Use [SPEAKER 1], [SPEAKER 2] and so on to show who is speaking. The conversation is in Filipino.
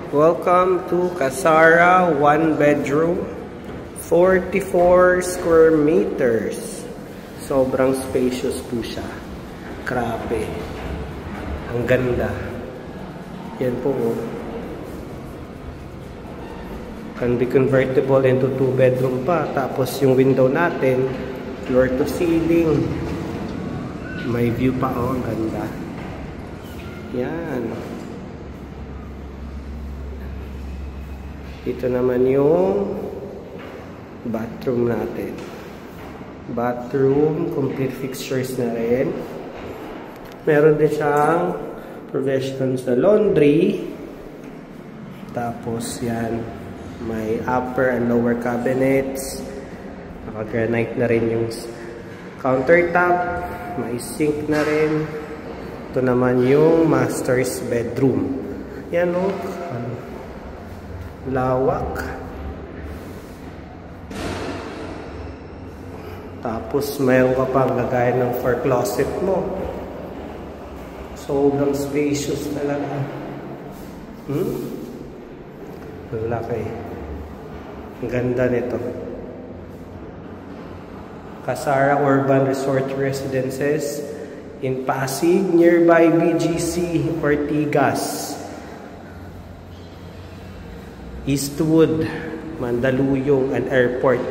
[SPEAKER 1] Welcome to Casara, 1 bedroom, 44 square meters. Sobrang spacious po siya. Grabe. Ang ganda. Yan po. Can be convertible into 2 bedroom pa. Tapos yung window natin, floor to ceiling. May view pa. Oh, ang ganda. Yan. Dito naman yung bathroom natin. Bathroom, complete fixtures na rin. Meron din siyang provision sa laundry. Tapos yan, may upper and lower cabinets. Naka-granite na rin yung countertop. May sink na rin. Ito naman yung master's bedroom. Yan o. Lawak. Tapos mayroon ka pang lagayan ng for closet mo. Sobrang spacious talaga. Laki. Ang ganda nito. Casara Urban Resort Residences in Pasig, nearby BGC, Ortigas, Eastwood, Mandaluyong, and Airport.